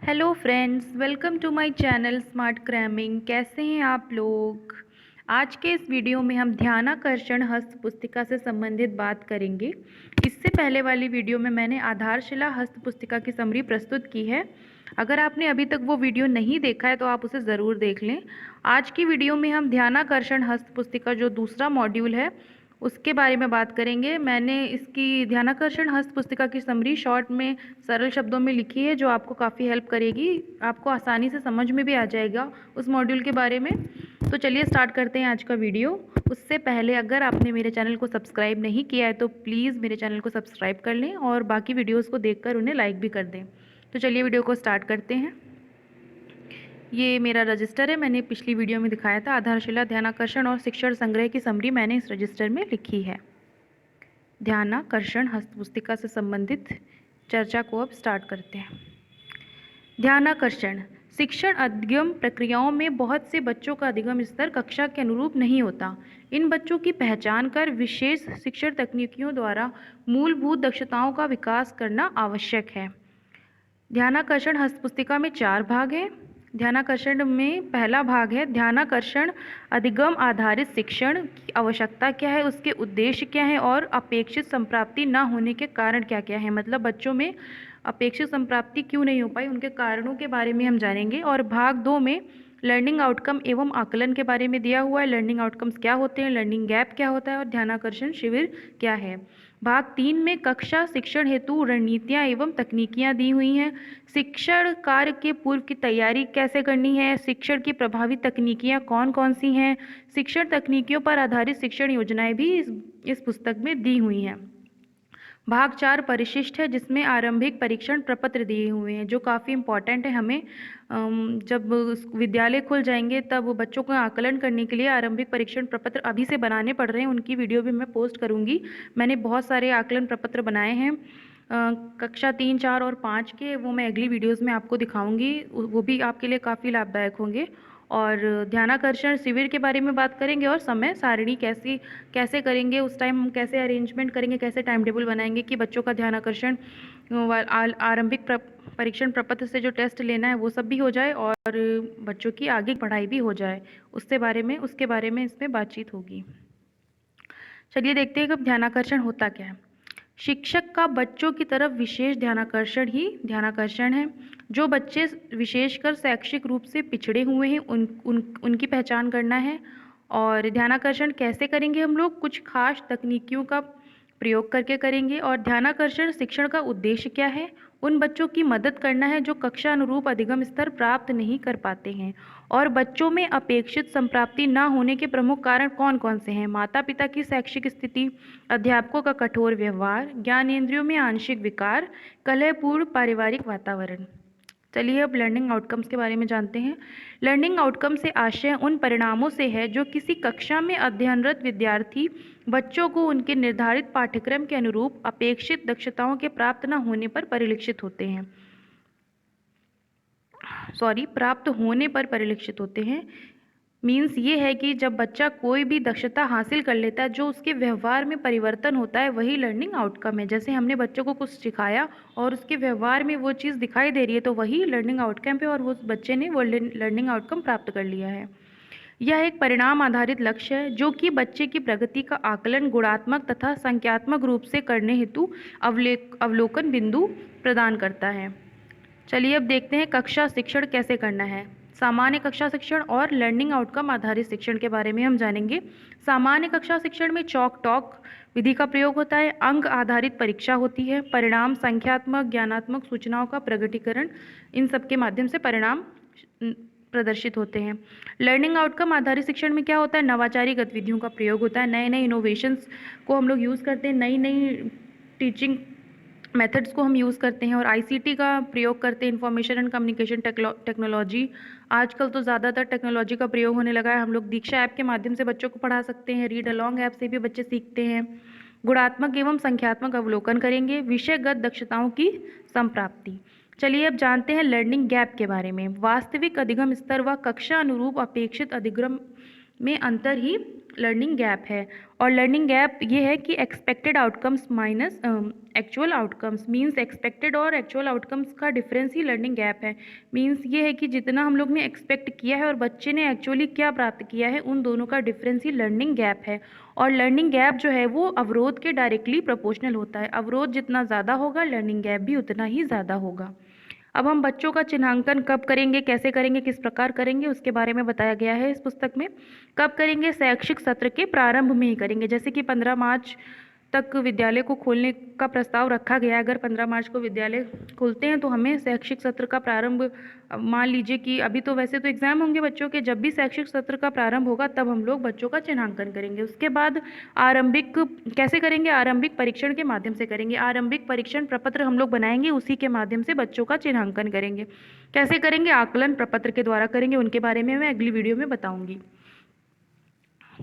Hello friends, welcome to my channel smart cramming. कैसे हैं आप लोग। आज के इस वीडियो में हम ध्यानाकर्षण हस्त पुस्तिका से संबंधित बात करेंगे। इससे पहले वाली वीडियो में मैंने आधारशिला हस्त पुस्तिका की समरी प्रस्तुत की है। अगर आपने अभी तक वो वीडियो नहीं देखा है तो आप उसे ज़रूर देख लें। आज की वीडियो में हम ध्यानाकर्षण हस्त पुस्तिका जो दूसरा मॉड्यूल है उसके बारे में बात करेंगे। मैंने इसकी ध्यानाकर्षण हस्त पुस्तिका की समरी शॉर्ट में सरल शब्दों में लिखी है जो आपको काफ़ी हेल्प करेगी, आपको आसानी से समझ में भी आ जाएगा उस मॉड्यूल के बारे में। तो चलिए स्टार्ट करते हैं आज का वीडियो। उससे पहले अगर आपने मेरे चैनल को सब्सक्राइब नहीं किया है तो प्लीज़ मेरे चैनल को सब्सक्राइब कर लें और बाकी वीडियोज़ को देखकर उन्हें लाइक भी कर दें। तो चलिए वीडियो को स्टार्ट करते हैं। ये मेरा रजिस्टर है, मैंने पिछली वीडियो में दिखाया था। आधारशिला ध्यानाकर्षण और शिक्षण संग्रह की समरी मैंने इस रजिस्टर में लिखी है। ध्यानाकर्षण हस्त पुस्तिका से संबंधित चर्चा को अब स्टार्ट करते हैं। ध्यानाकर्षण शिक्षण अधिगम प्रक्रियाओं में बहुत से बच्चों का अधिगम स्तर कक्षा के अनुरूप नहीं होता। इन बच्चों की पहचान कर विशेष शिक्षण तकनीकियों द्वारा मूलभूत दक्षताओं का विकास करना आवश्यक है। ध्यानाकर्षण हस्त पुस्तिका में 4 भाग हैं। ध्यानाकर्षण में पहला भाग है ध्यानाकर्षण अधिगम आधारित शिक्षण की आवश्यकता क्या है, उसके उद्देश्य क्या है और अपेक्षित संप्राप्ति न होने के कारण क्या क्या है। मतलब बच्चों में अपेक्षित संप्राप्ति क्यों नहीं हो पाई, उनके कारणों के बारे में हम जानेंगे। और भाग 2 में लर्निंग आउटकम एवं आकलन के बारे में दिया हुआ है। लर्निंग आउटकम्स क्या होते हैं, लर्निंग गैप क्या होता है और ध्यानाकर्षण शिविर क्या है। भाग 3 में कक्षा शिक्षण हेतु रणनीतियाँ एवं तकनीकियाँ दी हुई हैं। शिक्षण कार्य के पूर्व की तैयारी कैसे करनी है, शिक्षण की प्रभावी तकनीकियाँ कौन कौन सी हैं, शिक्षण तकनीकियों पर आधारित शिक्षण योजनाएं भी इस पुस्तक में दी हुई हैं। भाग 4 परिशिष्ट है जिसमें आरंभिक परीक्षण प्रपत्र दिए हुए हैं जो काफ़ी इम्पॉर्टेंट है। हमें जब विद्यालय खुल जाएंगे तब बच्चों को आकलन करने के लिए आरंभिक परीक्षण प्रपत्र अभी से बनाने पड़ रहे हैं। उनकी वीडियो भी मैं पोस्ट करूंगी। मैंने बहुत सारे आकलन प्रपत्र बनाए हैं कक्षा 3, 4 और 5 के, वो मैं अगली वीडियोज़ में आपको दिखाऊंगी। वो भी आपके लिए काफ़ी लाभदायक होंगे। और ध्यानाकर्षण शिविर के बारे में बात करेंगे और समय सारणी कैसे करेंगे, उस टाइम हम कैसे अरेंजमेंट करेंगे, कैसे टाइम टेबल बनाएंगे कि बच्चों का ध्यानाकर्षण आरंभिक परीक्षण प्रपत्र से जो टेस्ट लेना है वो सब भी हो जाए और बच्चों की आगे पढ़ाई भी हो जाए, उसके बारे में इसमें बातचीत होगी। चलिए देखते हैं कि ध्यानाकर्षण होता क्या है। शिक्षक का बच्चों की तरफ विशेष ध्यानाकर्षण ही ध्यानाकर्षण है। जो बच्चे विशेषकर शैक्षिक रूप से पिछड़े हुए हैं उनकी पहचान करना है। और ध्यानाकर्षण कैसे करेंगे हम लोग, कुछ खास तकनीकियों का प्रयोग करके करेंगे। और ध्यानाकर्षण शिक्षण का उद्देश्य क्या है, उन बच्चों की मदद करना है जो कक्षा अनुरूप अधिगम स्तर प्राप्त नहीं कर पाते हैं। और बच्चों में अपेक्षित संप्राप्ति न होने के प्रमुख कारण कौन कौन से हैं। माता पिता की शैक्षिक स्थिति, अध्यापकों का कठोर व्यवहार, ज्ञानेंद्रियों में आंशिक विकार, कलहपूर्ण पारिवारिक वातावरण। चलिए अब लर्निंग आउटकम्स के बारे में जानते हैं। लर्निंग आउटकम से आशय उन परिणामों से है जो किसी कक्षा में अध्ययनरत विद्यार्थी बच्चों को उनके निर्धारित पाठ्यक्रम के अनुरूप अपेक्षित दक्षताओं के प्राप्त न होने पर परिलक्षित होते हैं। प्राप्त होने पर परिलक्षित होते हैं। मीन्स ये है कि जब बच्चा कोई भी दक्षता हासिल कर लेता है, जो उसके व्यवहार में परिवर्तन होता है, वही लर्निंग आउटकम है। जैसे हमने बच्चों को कुछ सिखाया और उसके व्यवहार में वो चीज़ दिखाई दे रही है तो वही लर्निंग आउटकम है और उस बच्चे ने वो लर्निंग आउटकम प्राप्त कर लिया है। यह एक परिणाम आधारित लक्ष्य है जो कि बच्चे की प्रगति का आकलन गुणात्मक तथा संख्यात्मक रूप से करने हेतु अवलोकन बिंदु प्रदान करता है। चलिए अब देखते हैं कक्षा शिक्षण कैसे करना है। सामान्य कक्षा शिक्षण और लर्निंग आउटकम आधारित शिक्षण के बारे में हम जानेंगे। सामान्य कक्षा शिक्षण में चॉक टॉक विधि का प्रयोग होता है, अंक आधारित परीक्षा होती है, परिणाम संख्यात्मक ज्ञानात्मक सूचनाओं का प्रकटीकरण, इन सब के माध्यम से परिणाम प्रदर्शित होते हैं। लर्निंग आउटकम आधारित शिक्षण में क्या होता है, नवाचारी गतिविधियों का प्रयोग होता है, नए नए इनोवेशंस को हम लोग यूज़ करते हैं, नई नई टीचिंग मेथड्स को हम यूज़ करते हैं और आईसीटी का प्रयोग करते हैं, इंफॉर्मेशन एंड कम्युनिकेशन टेक्नोलॉजी। आजकल तो ज़्यादातर टेक्नोलॉजी का प्रयोग होने लगा है। हम लोग दीक्षा ऐप के माध्यम से बच्चों को पढ़ा सकते हैं, रीड अलॉन्ग ऐप से भी बच्चे सीखते हैं। गुणात्मक एवं संख्यात्मक अवलोकन करेंगे, विषयगत दक्षताओं की संप्राप्ति। चलिए अब जानते हैं लर्निंग गैप के बारे में। वास्तविक अधिगम स्तर व कक्षा अनुरूप अपेक्षित अधिगम में अंतर ही लर्निंग गैप है। और लर्निंग गैप ये है कि expected outcomes minus actual outcomes, means expected और एक्चुअल आउटकम्स का डिफरेंस ही लर्निंग गैप है। मींस ये है कि जितना हम लोग ने एक्सपेक्ट किया है और बच्चे ने एक्चुअली क्या प्राप्त किया है, उन दोनों का डिफरेंस ही लर्निंग गैप है। और लर्निंग गैप जो है वो अवरोध के डायरेक्टली प्रोपोर्शनल होता है। अवरोध जितना ज़्यादा होगा, लर्निंग गैप भी उतना ही ज़्यादा होगा। अब हम बच्चों का चिन्हांकन कब करेंगे, कैसे करेंगे, किस प्रकार करेंगे, उसके बारे में बताया गया है इस पुस्तक में। कब करेंगे? शैक्षिक सत्र के प्रारंभ में ही करेंगे। जैसे कि 15 मार्च तक विद्यालय को खोलने का प्रस्ताव रखा गया है। अगर 15 मार्च को विद्यालय खुलते हैं तो हमें शैक्षिक सत्र का प्रारंभ, मान लीजिए कि अभी तो वैसे तो एग्ज़ाम होंगे बच्चों के, जब भी शैक्षिक सत्र का प्रारंभ होगा तब हम लोग बच्चों का चिन्हांकन करेंगे। उसके बाद आरंभिक कैसे करेंगे? आरंभिक परीक्षण के माध्यम से करेंगे। आरंभिक परीक्षण प्रपत्र हम लोग बनाएंगे, उसी के माध्यम से बच्चों का चिन्हांकन करेंगे। कैसे करेंगे? आकलन प्रपत्र के द्वारा करेंगे। उनके बारे में मैं अगली वीडियो में बताऊंगी।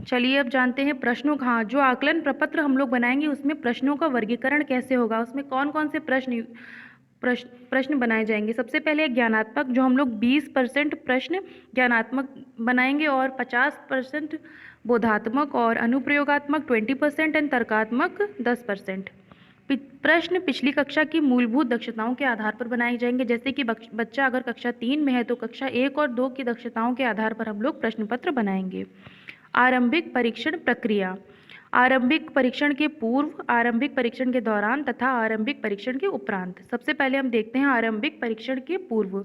चलिए अब जानते हैं प्रश्नों का। हाँ, जो आकलन प्रपत्र हम लोग बनाएंगे उसमें प्रश्नों का वर्गीकरण कैसे होगा, उसमें कौन कौन से प्रश्न बनाए जाएंगे। सबसे पहले ज्ञानात्मक, जो हम लोग 20% प्रश्न ज्ञानात्मक बनाएंगे और 50% बोधात्मक, और अनुप्रयोगात्मक 20% एंड तर्कात्मक 10%। प्रश्न पिछली कक्षा की मूलभूत दक्षताओं के आधार पर बनाए जाएंगे। जैसे कि बच्चा अगर कक्षा 3 में है तो कक्षा 1 और 2 की दक्षताओं के आधार पर हम लोग प्रश्न पत्र बनाएंगे। आरंभिक परीक्षण प्रक्रिया, आरंभिक परीक्षण के पूर्व, आरंभिक परीक्षण के दौरान तथा आरंभिक परीक्षण के उपरांत। सबसे पहले हम देखते हैं आरंभिक परीक्षण के पूर्व।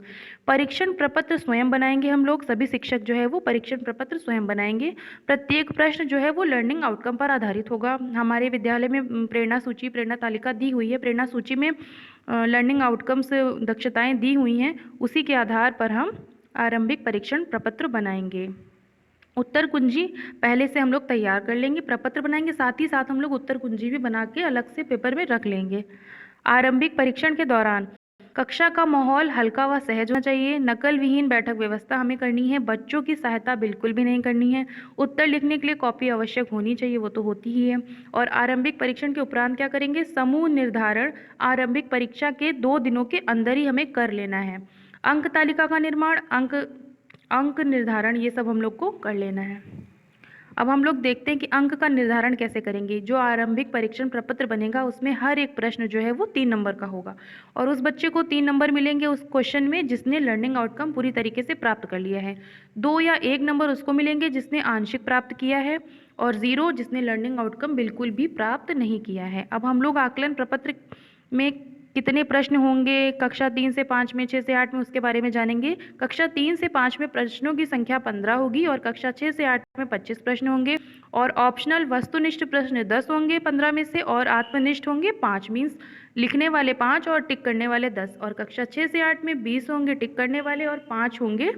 परीक्षण प्रपत्र स्वयं बनाएंगे हम लोग, सभी शिक्षक जो है वो परीक्षण प्रपत्र स्वयं बनाएंगे। प्रत्येक प्रश्न जो है वो लर्निंग आउटकम पर आधारित होगा। हमारे विद्यालय में प्रेरणा सूची, प्रेरणा तालिका दी हुई है। प्रेरणा सूची में लर्निंग आउटकम्स दक्षताएं दी हुई हैं, उसी के आधार पर हम आरंभिक परीक्षण प्रपत्र बनाएंगे। उत्तर कुंजी पहले से हम लोग तैयार कर लेंगे, प्रपत्र बनाएंगे, साथ ही साथ हम लोग उत्तर कुंजी भी बना के अलग से पेपर में रख लेंगे। आरंभिक परीक्षण के दौरान कक्षा का माहौल हल्का व सहज होना चाहिए। नकल विहीन बैठक व्यवस्था हमें करनी है। बच्चों की सहायता बिल्कुल भी नहीं करनी है। उत्तर लिखने के लिए कॉपी आवश्यक होनी चाहिए, वो तो होती ही है। और आरंभिक परीक्षण के उपरांत क्या करेंगे? समूह निर्धारण आरंभिक परीक्षा के 2 दिनों के अंदर ही हमें कर लेना है। अंक तालिका का निर्माण, अंक निर्धारण, ये सब हम लोग को कर लेना है। अब हम लोग देखते हैं कि अंक का निर्धारण कैसे करेंगे। जो आरंभिक परीक्षण प्रपत्र बनेगा उसमें हर एक प्रश्न जो है वो 3 नंबर का होगा, और उस बच्चे को 3 नंबर मिलेंगे उस क्वेश्चन में जिसने लर्निंग आउटकम पूरी तरीके से प्राप्त कर लिया है। 2 या 1 नंबर उसको मिलेंगे जिसने आंशिक प्राप्त किया है, और 0 जिसने लर्निंग आउटकम बिल्कुल भी प्राप्त नहीं किया है। अब हम लोग आकलन प्रपत्र में कितने प्रश्न होंगे कक्षा 3 से 5 में, 6 से 8 में, उसके बारे में जानेंगे। कक्षा 3 से 5 में प्रश्नों की संख्या 15 होगी और कक्षा 6 से 8 में 25 प्रश्न होंगे, और ऑप्शनल वस्तुनिष्ठ प्रश्न 10 होंगे 15 में से, और आत्मनिष्ठ होंगे 5, मीन्स लिखने वाले 5 और टिक करने वाले 10। और कक्षा 6 से 8 में 20 होंगे टिक करने वाले और 5 होंगे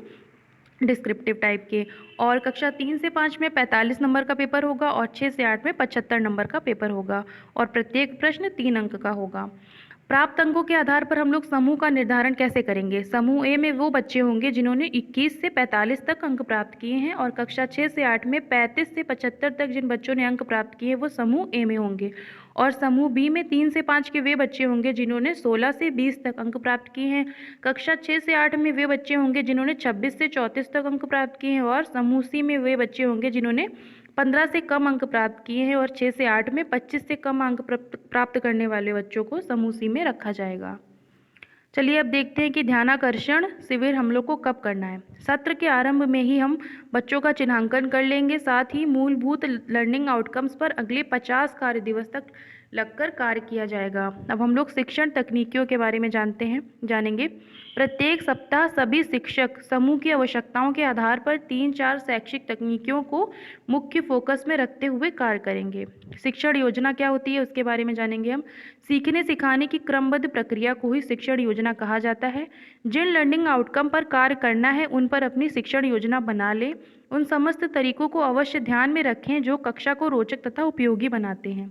डिस्क्रिप्टिव टाइप के। और कक्षा 3 से 5 में 45 नंबर का पेपर होगा और 6 से 8 में 75 नंबर का पेपर होगा, और प्रत्येक प्रश्न 3 अंक का होगा। प्राप्त अंकों के आधार पर हम लोग समूह का निर्धारण कैसे करेंगे? समूह ए में वो बच्चे होंगे जिन्होंने 21 से 45 तक अंक प्राप्त किए हैं, और कक्षा 6 से 8 में 35 से 75 तक जिन बच्चों ने अंक प्राप्त किए वो समूह ए में होंगे। और समूह बी में 3 से 5 के वे बच्चे होंगे जिन्होंने 16 से 20 तक अंक प्राप्त किए हैं। कक्षा 6 से 8 में वे बच्चे होंगे जिन्होंने 26 से 34 तक अंक प्राप्त किए हैं, और समूह सी में वे बच्चे होंगे जिन्होंने 15 से कम अंक प्राप्त किए हैं, और 6 से 8 में 25 से कम अंक प्राप्त करने वाले बच्चों को समूह सी में रखा जाएगा। चलिए अब देखते हैं कि ध्यानाकर्षण शिविर हम लोग को कब करना है। सत्र के आरंभ में ही हम बच्चों का चिन्हांकन कर लेंगे, साथ ही मूलभूत लर्निंग आउटकम्स पर अगले 50 कार्य दिवस तक लगकर कार्य किया जाएगा। अब हम लोग शिक्षण तकनीकियों के बारे में जानेंगे। प्रत्येक सप्ताह सभी शिक्षक समूह की आवश्यकताओं के आधार पर 3-4 शैक्षिक तकनीकियों को मुख्य फोकस में रखते हुए कार्य करेंगे। शिक्षण योजना क्या होती है उसके बारे में जानेंगे हम। सीखने सिखाने की क्रमबद्ध प्रक्रिया को ही शिक्षण योजना कहा जाता है। जिन लर्निंग आउटकम पर कार्य करना है उन पर अपनी शिक्षण योजना बना लें। उन समस्त तरीकों को अवश्य ध्यान में रखें जो कक्षा को रोचक तथा उपयोगी बनाते हैं।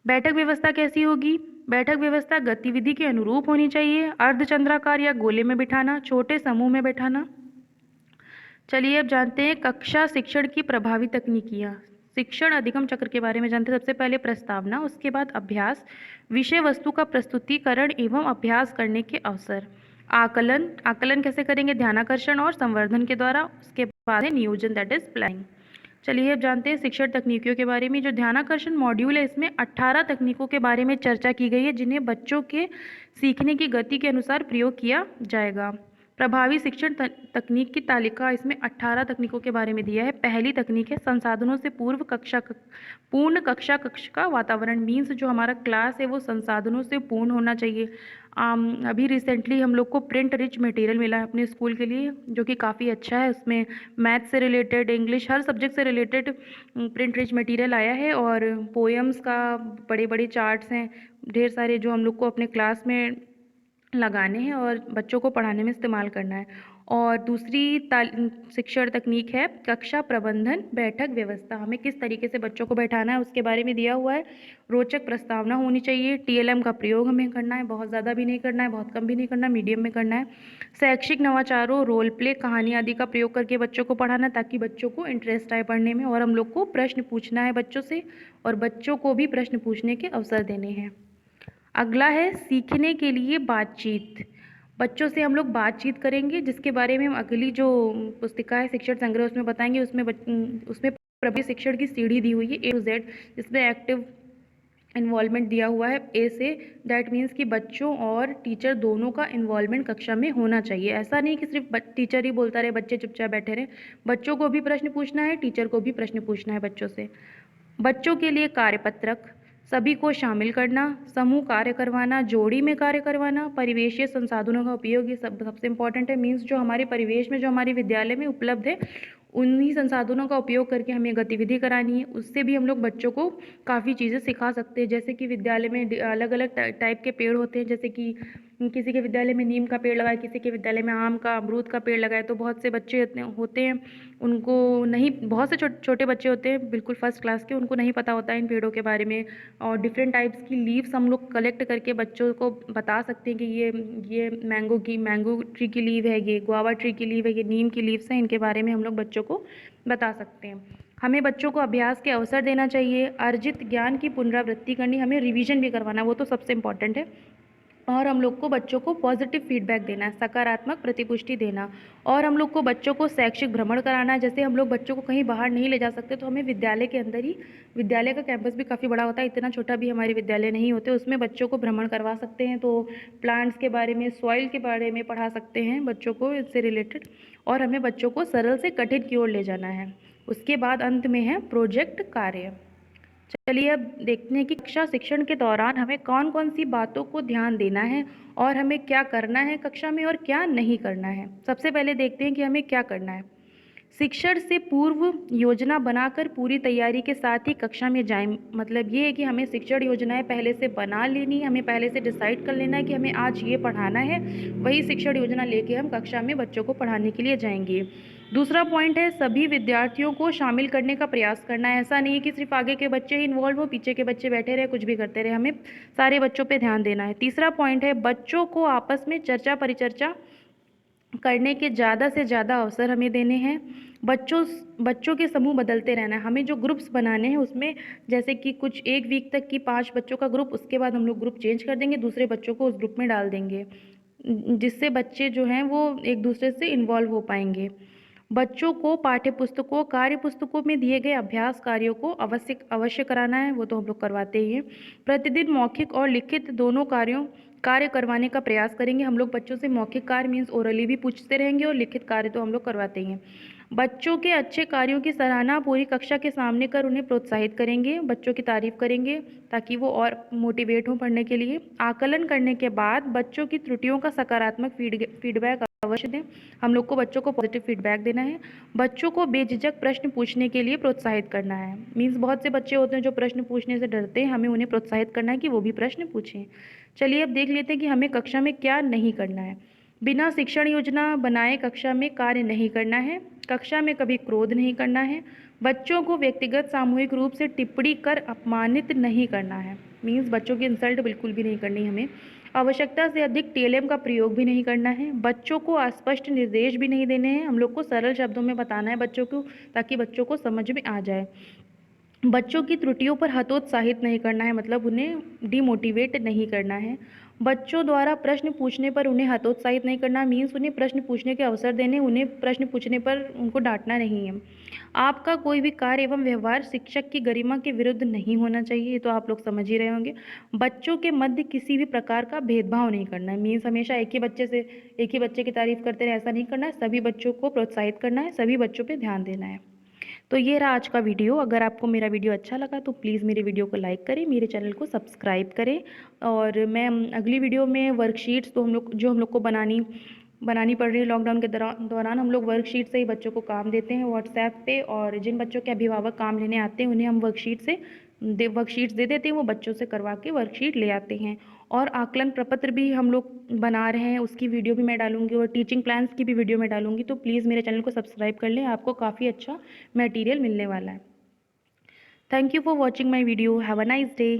बैठक व्यवस्था कैसी होगी? बैठक व्यवस्था गतिविधि के अनुरूप होनी चाहिए। अर्धचंद्राकार या गोले में बिठाना, छोटे समूह में बैठाना। चलिए अब जानते हैं कक्षा शिक्षण की प्रभावी तकनीकियाँ। शिक्षण अधिगम चक्र के बारे में जानते हैं। सबसे पहले प्रस्तावना, उसके बाद अभ्यास, विषय वस्तु का प्रस्तुतिकरण एवं अभ्यास करने के अवसर। आकलन कैसे करेंगे? ध्यानाकर्षण और संवर्धन के द्वारा। उसके बाद है नियोजन, दैट इज प्लानिंग। चलिए अब जानते हैं शिक्षण तकनीकियों के बारे में। जो ध्यानाकर्षण मॉड्यूल है इसमें 18 तकनीकों के बारे में चर्चा की गई है जिन्हें बच्चों के सीखने की गति के अनुसार प्रयोग किया जाएगा। प्रभावी शिक्षण तकनीक की तालिका इसमें 18 तकनीकों के बारे में दिया है। पहली तकनीक है संसाधनों से पूर्ण कक्ष का वातावरण। मीन्स जो हमारा क्लास है वो संसाधनों से पूर्ण होना चाहिए। अभी रिसेंटली हम लोग को प्रिंट रिच मटेरियल मिला है अपने स्कूल के लिए, जो कि काफ़ी अच्छा है। उसमें मैथ से रिलेटेड, इंग्लिश, हर सब्जेक्ट से रिलेटेड प्रिंट रिच मटेरियल आया है। और पोएम्स का बड़े बड़े चार्ट्स हैं ढेर सारे, जो हम लोग को अपने क्लास में लगाने हैं और बच्चों को पढ़ाने में इस्तेमाल करना है। और दूसरी शिक्षण तकनीक है कक्षा प्रबंधन बैठक व्यवस्था। हमें किस तरीके से बच्चों को बैठाना है उसके बारे में दिया हुआ है। रोचक प्रस्तावना होनी चाहिए। TLM का प्रयोग हमें करना है, बहुत ज़्यादा भी नहीं करना है, बहुत कम भी नहीं करना, मीडियम में करना है। शैक्षिक नवाचारों, रोल प्ले, कहानी आदि का प्रयोग करके बच्चों को पढ़ाना ताकि बच्चों को इंटरेस्ट आए पढ़ने में। और हम लोग को प्रश्न पूछना है बच्चों से और बच्चों को भी प्रश्न पूछने के अवसर देने हैं। अगला है सीखने के लिए बातचीत। बच्चों से हम लोग बातचीत करेंगे, जिसके बारे में हम अगली जो पुस्तिका है शिक्षण संग्रह उसमें बताएंगे। उसमें प्रभावी शिक्षण की सीढ़ी दी हुई है A to Z, जिसमें एक्टिव इन्वॉल्वमेंट दिया हुआ है A से। दैट मीन्स कि बच्चों और टीचर दोनों का इन्वॉल्वमेंट कक्षा में होना चाहिए। ऐसा नहीं कि सिर्फ टीचर ही बोलता रहे, बच्चे चुपचाप बैठे रहे। बच्चों को भी प्रश्न पूछना है, टीचर को भी प्रश्न पूछना है बच्चों से। बच्चों के लिए कार्यपत्रक, सभी को शामिल करना, समूह कार्य करवाना, जोड़ी में कार्य करवाना, परिवेशीय संसाधनों का उपयोग, ये सबसे इम्पॉर्टेंट है। मीन्स जो हमारे परिवेश में, जो हमारे विद्यालय में उपलब्ध है, उन्हीं संसाधनों का उपयोग करके हमें गतिविधि करानी है। उससे भी हम लोग बच्चों को काफ़ी चीज़ें सिखा सकते हैं। जैसे कि विद्यालय में अलग अलग टाइप के पेड़ होते हैं, जैसे कि किसी के विद्यालय में नीम का पेड़ लगाए, किसी के विद्यालय में आम का, अमरूद का पेड़ लगाए। तो बहुत से बच्चे होते हैं, उनको नहीं, बहुत से छोटे बच्चे होते हैं बिल्कुल फर्स्ट क्लास के, उनको नहीं पता होता है इन पेड़ों के बारे में। और डिफरेंट टाइप्स की लीव्स हम लोग कलेक्ट करके बच्चों को बता सकते हैं कि ये मैंगो ट्री की लीव है, ये गुआवा ट्री की लीव है, ये नीम की लीव्स हैं। इनके बारे में हम लोग बच्चों को बता सकते हैं। हमें बच्चों को अभ्यास के अवसर देना चाहिए। अर्जित ज्ञान की पुनरावृत्ति करनी, हमें रिवीजन भी करवाना, वो तो सबसे इम्पॉर्टेंट है। और हम लोग को बच्चों को पॉजिटिव फीडबैक देना है, सकारात्मक प्रतिपुष्टि देना। और हम लोग को बच्चों को शैक्षिक भ्रमण कराना है। जैसे हम लोग बच्चों को कहीं बाहर नहीं ले जा सकते, तो हमें विद्यालय के अंदर ही, विद्यालय का कैंपस भी काफ़ी बड़ा होता है, इतना छोटा भी हमारे विद्यालय नहीं होते, उसमें बच्चों को भ्रमण करवा सकते हैं। तो प्लांट्स के बारे में, सॉइल के बारे में पढ़ा सकते हैं बच्चों को, इससे रिलेटेड। और हमें बच्चों को सरल से कठिन की ओर ले जाना है। उसके बाद अंत में है प्रोजेक्ट कार्य। चलिए अब देखते हैं कि कक्षा शिक्षण के दौरान हमें कौन कौन सी बातों को ध्यान देना है और हमें क्या करना है कक्षा में और क्या नहीं करना है। सबसे पहले देखते हैं कि हमें क्या करना है। शिक्षण से पूर्व योजना बनाकर पूरी तैयारी के साथ ही कक्षा में जाएं। मतलब ये है कि हमें शिक्षण योजनाएं पहले से बना लेनी है, हमें पहले से डिसाइड कर लेना है कि हमें आज ये पढ़ाना है, वही शिक्षण योजना लेके हम कक्षा में बच्चों को पढ़ाने के लिए जाएंगे। दूसरा पॉइंट है सभी विद्यार्थियों को शामिल करने का प्रयास करना है। ऐसा नहीं है कि सिर्फ आगे के बच्चे ही इन्वॉल्व हो, पीछे के बच्चे बैठे रहे कुछ भी करते रहे, हमें सारे बच्चों पे ध्यान देना है। तीसरा पॉइंट है बच्चों को आपस में चर्चा परिचर्चा करने के ज़्यादा से ज़्यादा अवसर हमें देने हैं। बच्चों के समूह बदलते रहना है। हमें जो ग्रुप्स बनाने हैं उसमें, जैसे कि कुछ एक वीक तक की 5 बच्चों का ग्रुप, उसके बाद हम लोग ग्रुप चेंज कर देंगे, दूसरे बच्चों को उस ग्रुप में डाल देंगे, जिससे बच्चे जो हैं वो एक दूसरे से इन्वॉल्व हो पाएंगे। बच्चों को पाठ्य पुस्तकों, कार्य पुस्तकों में दिए गए अभ्यास कार्यों को अवश्य कराना है, वो तो हम लोग करवाते ही हैं। प्रतिदिन मौखिक और लिखित दोनों कार्य करवाने का प्रयास करेंगे। हम लोग बच्चों से मौखिक कार्य मीन्स ओरली भी पूछते रहेंगे और लिखित कार्य तो हम लोग करवाते ही हैं। बच्चों के अच्छे कार्यों की सराहना पूरी कक्षा के सामने कर उन्हें प्रोत्साहित करेंगे, बच्चों की तारीफ करेंगे ताकि वो और मोटिवेट हों पढ़ने के लिए। आकलन करने के बाद बच्चों की त्रुटियों का सकारात्मक फीडबैक अवश्य दें। हम लोग को बच्चों को पॉजिटिव फीडबैक देना है। बच्चों को बेझिझक प्रश्न पूछने के लिए प्रोत्साहित करना है। मीन्स बहुत से बच्चे होते हैं जो प्रश्न पूछने से डरते हैं, हमें उन्हें प्रोत्साहित करना है कि वो भी प्रश्न पूछें। चलिए अब देख लेते हैं कि हमें कक्षा में क्या नहीं करना है। बिना शिक्षण योजना बनाए कक्षा में कार्य नहीं करना है। कक्षा में कभी क्रोध नहीं करना है। बच्चों को व्यक्तिगत सामूहिक रूप से टिप्पणी कर अपमानित नहीं करना है। मीन्स बच्चों की इंसल्ट बिल्कुल भी नहीं करनी हमें। आवश्यकता से अधिक TLM का प्रयोग भी नहीं करना है। बच्चों को अस्पष्ट निर्देश भी नहीं देने हैं। हम लोग को सरल शब्दों में बताना है बच्चों को, ताकि बच्चों को समझ में आ जाए। बच्चों की त्रुटियों पर हतोत्साहित नहीं करना है, मतलब उन्हें डिमोटिवेट नहीं करना है। बच्चों द्वारा प्रश्न पूछने पर उन्हें हतोत्साहित नहीं करना मीन्स उन्हें प्रश्न पूछने के अवसर देने, उन्हें प्रश्न पूछने पर उनको डांटना नहीं है। आपका कोई भी कार्य एवं व्यवहार शिक्षक की गरिमा के विरुद्ध नहीं होना चाहिए, ये तो आप लोग समझ ही रहे होंगे। बच्चों के मध्य किसी भी प्रकार का भेदभाव नहीं करना है मीन्स हमेशा एक ही बच्चे की तारीफ करते रहे, ऐसा नहीं करना है। सभी बच्चों को प्रोत्साहित करना है, सभी बच्चों पर ध्यान देना है। तो ये रहा आज का वीडियो। अगर आपको मेरा वीडियो अच्छा लगा तो प्लीज़ मेरे वीडियो को लाइक करें, मेरे चैनल को सब्सक्राइब करें। और मैं अगली वीडियो में वर्कशीट्स तो हम लोग को बनानी पड़ रही है लॉकडाउन के दौरान हम लोग वर्कशीट से ही बच्चों को काम देते हैं व्हाट्सएप पे। और जिन बच्चों के अभिभावक काम लेने आते हैं उन्हें हम वर्कशीट्स दे देते हैं, वो बच्चों से करवा के वर्कशीट ले आते हैं। और आकलन प्रपत्र भी हम लोग बना रहे हैं, उसकी वीडियो भी मैं डालूंगी और टीचिंग प्लान्स की भी वीडियो मैं डालूंगी। तो प्लीज़ मेरे चैनल को सब्सक्राइब कर लें, आपको काफ़ी अच्छा मटेरियल मिलने वाला है। Thank you for watching my video. Have a nice day.